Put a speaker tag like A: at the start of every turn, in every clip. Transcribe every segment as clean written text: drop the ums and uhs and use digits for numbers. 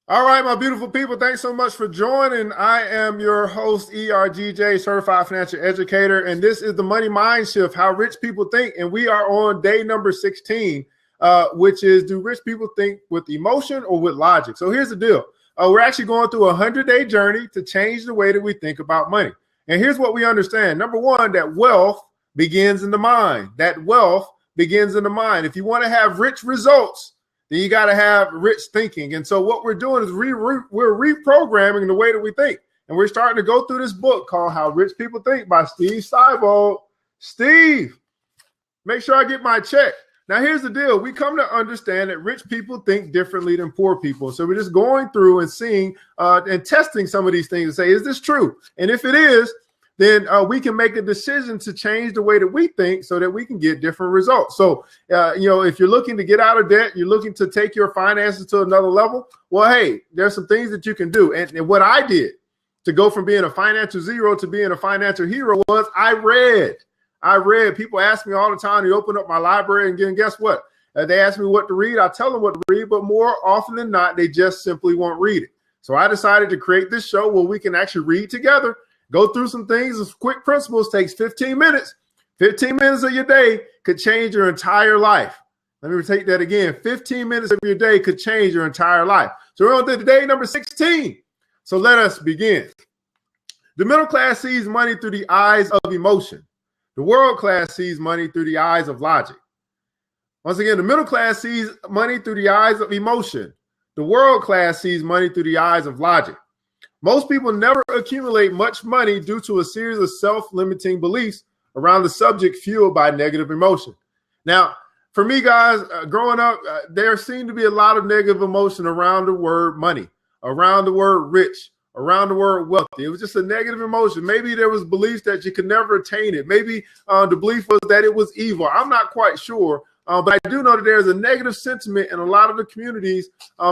A: All right, my beautiful people, thanks so much for joining. I am your host, ERGJ, Certified Financial Educator, and this is the Money Mindshift, How Rich People Think, and we are on day number 16, which is, do rich people think with emotion or with logic? So here's the deal. We're actually going through a 100-day journey to change the way that we think about money. And here's what we understand. Number one, that wealth begins in the mind. That wealth begins in the mind. If you want to have rich results, then you got to have rich thinking. And so what we're doing is we're reprogramming the way that we think. And we're starting to go through this book called How Rich People Think by Steve Seibold. Steve, make sure I get my check. Now, here's the deal. We come to understand that rich people think differently than poor people. So we're just going through and seeing and testing some of these things and say, is this true? And if it is, then we can make a decision to change the way that we think so that we can get different results. So, if you're looking to get out of debt, you're looking to take your finances to another level, well, hey, there's some things that you can do. And what I did to go from being a financial zero to being a financial hero was I read. People ask me all the time to open up my library, and guess what? They ask me what to read. I tell them what to read, but more often than not, they just simply won't read it. So I decided to create this show where we can actually read together. Go through some things. As quick principles takes 15 minutes. 15 minutes of your day could change your entire life. Let me take that again. 15 minutes of your day could change your entire life. So we're on to day number 16. So let us begin. The middle class sees money through the eyes of emotion. The world class sees money through the eyes of logic. Once again, the middle class sees money through the eyes of emotion. The world class sees money through the eyes of logic. Most people never accumulate much money due to a series of self-limiting beliefs around the subject fueled by negative emotion. Now, for me, guys, growing up, there seemed to be a lot of negative emotion around the word money, around the word rich, around the word wealthy. It was just a negative emotion. Maybe there was beliefs that you could never attain it. Maybe the belief was that it was evil. I'm not quite sure, but I do know that there's a negative sentiment in a lot of the communities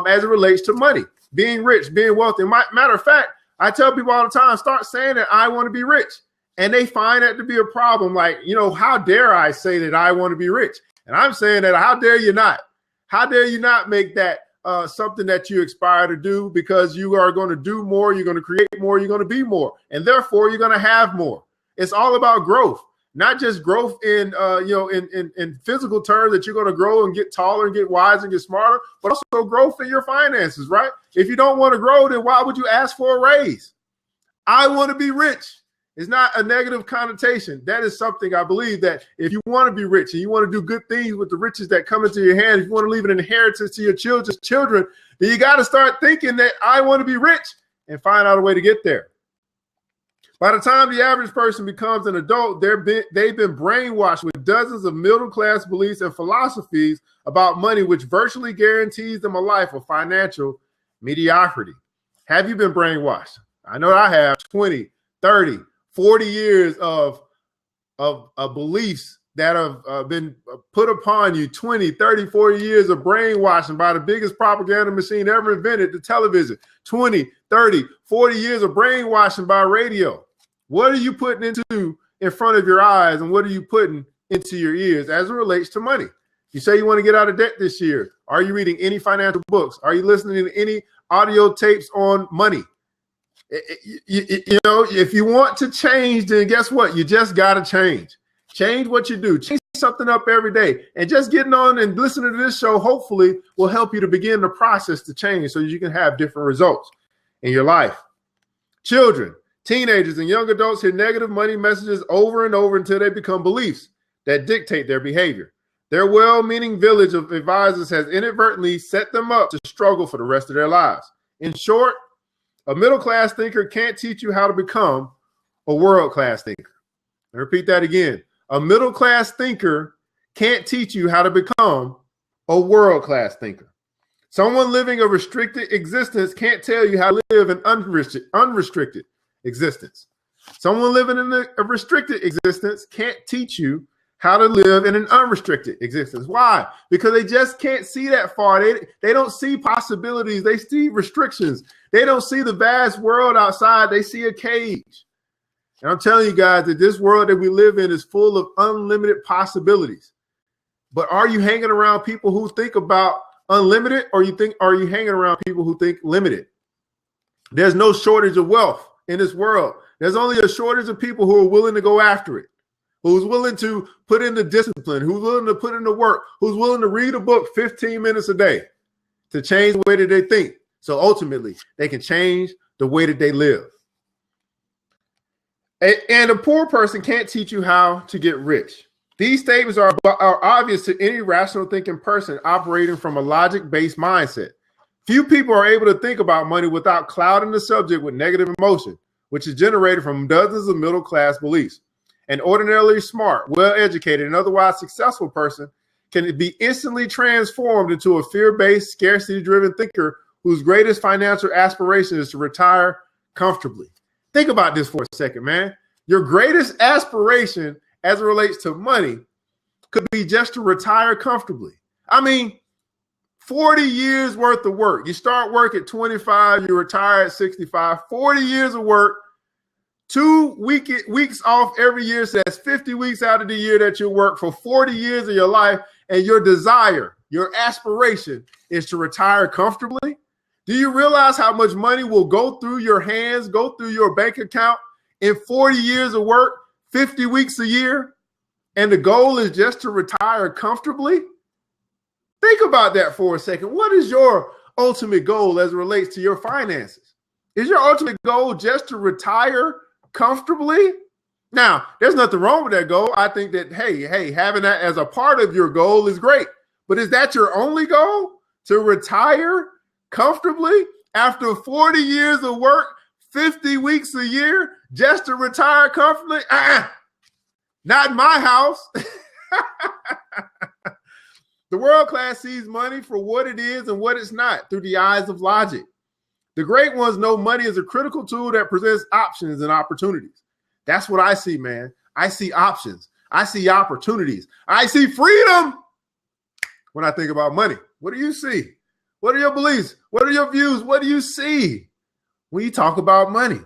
A: as it relates to money. Being rich, being wealthy. Matter of fact, I tell people all the time, start saying that I want to be rich. And they find that to be a problem. Like, how dare I say that I want to be rich? And I'm saying that how dare you not? How dare you not make that something that you aspire to do, because you are going to do more, you're going to create more, you're going to be more. And therefore, you're going to have more. It's all about growth. Not just growth in physical terms that you're going to grow and get taller and get wiser and get smarter, but also growth in your finances, right? If you don't want to grow, then why would you ask for a raise? I want to be rich. It's not a negative connotation. That is something I believe that if you want to be rich and you want to do good things with the riches that come into your hands, if you want to leave an inheritance to your children's children, then you got to start thinking that I want to be rich and find out a way to get there. By the time the average person becomes an adult, they've been brainwashed with dozens of middle-class beliefs and philosophies about money, which virtually guarantees them a life of financial mediocrity. Have you been brainwashed? I know I have 20, 30, 40 years of beliefs that have been put upon you, 20, 30, 40 years of brainwashing by the biggest propaganda machine ever invented, the television, 20, 30, 40 years of brainwashing by radio. What are you putting in front of your eyes, and what are you putting into your ears as it relates to money? You say you want to get out of debt this year. Are you reading any financial books? Are you listening to any audio tapes on money? If you want to change, then guess what? You just got to change. Change what you do. Change something up every day. And just getting on and listening to this show hopefully will help you to begin the process to change so you can have different results in your life. Children, teenagers, and young adults hear negative money messages over and over until they become beliefs that dictate their behavior. Their well-meaning village of advisors has inadvertently set them up to struggle for the rest of their lives. In short, a middle-class thinker can't teach you how to become a world-class thinker. I repeat that again. A middle-class thinker can't teach you how to become a world-class thinker. Someone living a restricted existence can't tell you how to live an unrestricted existence. Someone living in a restricted existence can't teach you how to live in an unrestricted existence. Why? Because they just can't see that far. They don't see possibilities. They see restrictions. They don't see the vast world outside. They see a cage. And I'm telling you guys that this world that we live in is full of unlimited possibilities. But are you hanging around people who think about unlimited, or are you hanging around people who think limited? There's no shortage of wealth in this world. There's only a shortage of people who are willing to go after it, who's willing to put in the discipline, who's willing to put in the work, who's willing to read a book 15 minutes a day to change the way that they think. So ultimately, they can change the way that they live. And a poor person can't teach you how to get rich. These statements are obvious to any rational thinking person operating from a logic-based mindset. Few people are able to think about money without clouding the subject with negative emotion, which is generated from dozens of middle-class beliefs. An ordinarily smart, well-educated, and otherwise successful person can be instantly transformed into a fear-based, scarcity-driven thinker whose greatest financial aspiration is to retire comfortably. Think about this for a second, man. Your greatest aspiration as it relates to money could be just to retire comfortably. I mean, 40 years worth of work. You start work at 25, you retire at 65, 40 years of work, 2 weeks off every year. So that's 50 weeks out of the year that you work for 40 years of your life. And your desire, your aspiration is to retire comfortably. Do you realize how much money will go through your hands, go through your bank account in 40 years of work, 50 weeks a year? And the goal is just to retire comfortably? Think about that for a second. What is your ultimate goal as it relates to your finances? Is your ultimate goal just to retire comfortably? Now, there's nothing wrong with that goal. I think that, hey, having that as a part of your goal is great. But is that your only goal? To retire comfortably after 40 years of work, 50 weeks a year, just to retire comfortably? Not in my house. The world class sees money for what it is and what it's not through the eyes of logic. The great ones know money is a critical tool that presents options and opportunities. That's what I see, man. I see options. I see opportunities. I see freedom when I think about money. What do you see? What are your beliefs? What are your views? What do you see when you talk about money?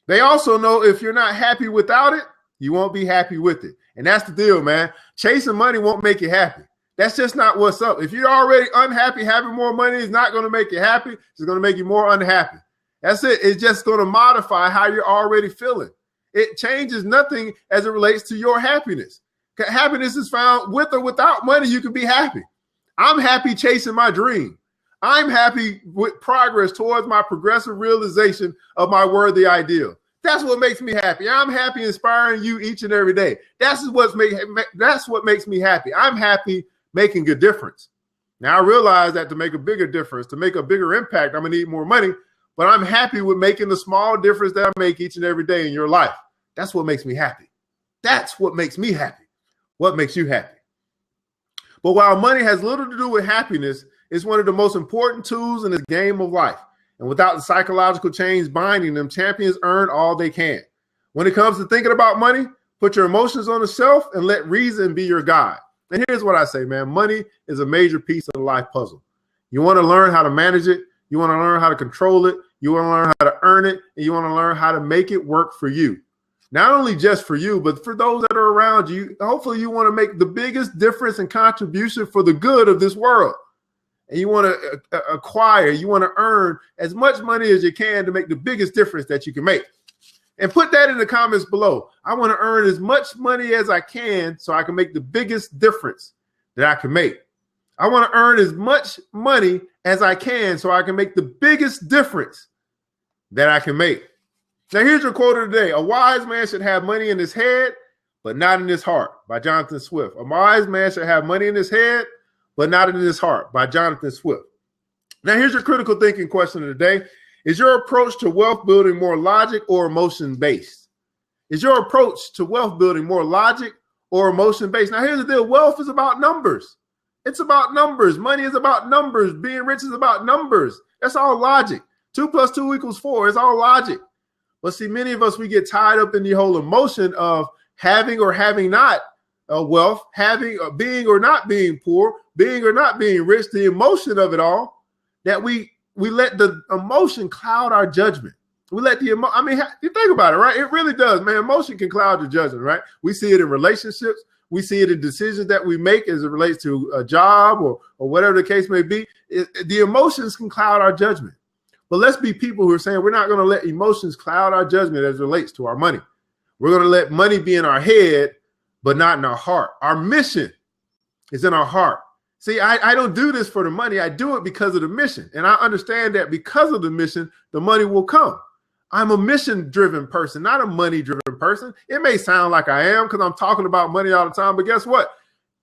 A: They also know if you're not happy without it, you won't be happy with it. And that's the deal, man. Chasing money won't make you happy. That's just not what's up. If you're already unhappy, having more money is not going to make you happy. It's going to make you more unhappy. That's it. It's just going to modify how you're already feeling. It changes nothing as it relates to your happiness. Happiness is found with or without money. You can be happy. I'm happy chasing my dream. I'm happy with progress towards my progressive realization of my worthy ideal. That's what makes me happy. I'm happy inspiring you each and every day. That's what makes me happy. I'm happy making a difference. Now, I realize that to make a bigger difference, to make a bigger impact, I'm going to need more money, but I'm happy with making the small difference that I make each and every day in your life. That's what makes me happy. That's what makes me happy. What makes you happy? But while money has little to do with happiness, it's one of the most important tools in this game of life. And without the psychological chains binding them, champions earn all they can. When it comes to thinking about money, put your emotions on the shelf and let reason be your guide. And here's what I say, man. Money is a major piece of the life puzzle. You want to learn how to manage it. You want to learn how to control it. You want to learn how to earn it. And you want to learn how to make it work for you. Not only just for you, but for those that are around you. Hopefully you want to make the biggest difference and contribution for the good of this world. And you want to acquire, you want to earn as much money as you can to make the biggest difference that you can make. And put that in the comments below. I want to earn as much money as I can so I can make the biggest difference that I can make. I want to earn as much money as I can so I can make the biggest difference that I can make. Now, here's your quote of the day. A wise man should have money in his head, but not in his heart, by Jonathan Swift. A wise man should have money in his head, but not in his heart, by Jonathan Swift. Now, here's your critical thinking question of the day. Is your approach to wealth building more logic or emotion-based? Is your approach to wealth building more logic or emotion-based? Now, here's the deal. Wealth is about numbers. It's about numbers. Money is about numbers. Being rich is about numbers. That's all logic. 2 + 2 = 4. It's all logic. But see, many of us, we get tied up in the whole emotion of having or having not wealth, having or being or not being poor, being or not being rich, the emotion of it all, that we let the emotion cloud our judgment. We let the you think about it, right? It really does, man. Emotion can cloud your judgment, right? We see it in relationships. We see it in decisions that we make as it relates to a job or whatever the case may be. The emotions can cloud our judgment. But let's be people who are saying we're not going to let emotions cloud our judgment as it relates to our money. We're going to let money be in our head, but not in our heart. Our mission is in our heart. See, I don't do this for the money. I do it because of the mission. And I understand that because of the mission, the money will come. I'm a mission-driven person, not a money-driven person. It may sound like I am because I'm talking about money all the time, but guess what?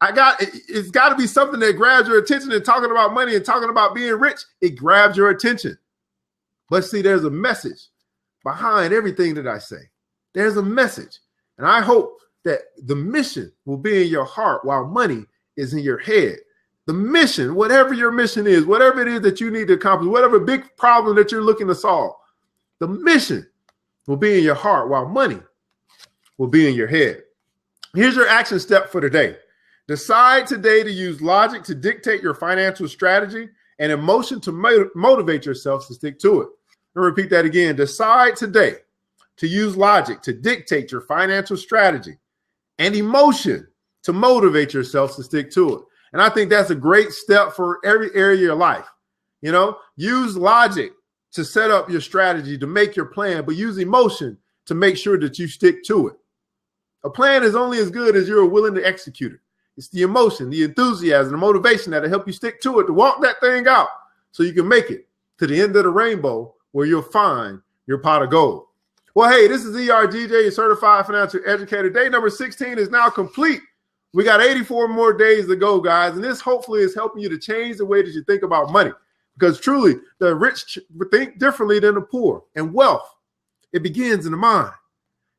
A: It's got to be something that grabs your attention. And talking about money and talking about being rich, it grabs your attention. But see, there's a message behind everything that I say. There's a message. And I hope that the mission will be in your heart while money is in your head. The mission, whatever your mission is, whatever it is that you need to accomplish, whatever big problem that you're looking to solve, the mission will be in your heart while money will be in your head. Here's your action step for today. Decide today to use logic to dictate your financial strategy and emotion to motivate yourself to stick to it. I'll repeat that again. Decide today to use logic to dictate your financial strategy and emotion to motivate yourself to stick to it. And I think that's a great step for every area of your life. You know, use logic to set up your strategy, to make your plan, but use emotion to make sure that you stick to it. A plan is only as good as you're willing to execute it. It's the emotion, the enthusiasm, the motivation that'll help you stick to it, to walk that thing out so you can make it to the end of the rainbow where you'll find your pot of gold. Well, hey, this is ERGJ, your certified financial educator. Day number 16 is now complete. We got 84 more days to go, guys. And this hopefully is helping you to change the way that you think about money. Because truly, the rich think differently than the poor. And wealth, it begins in the mind.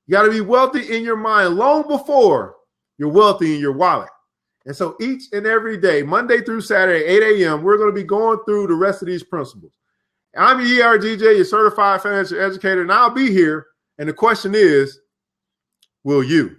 A: You got to be wealthy in your mind long before you're wealthy in your wallet. And so each and every day, Monday through Saturday, 8 a.m., we're going to be going through the rest of these principles. I'm ERGJ, your certified financial educator, and I'll be here. And the question is, will you?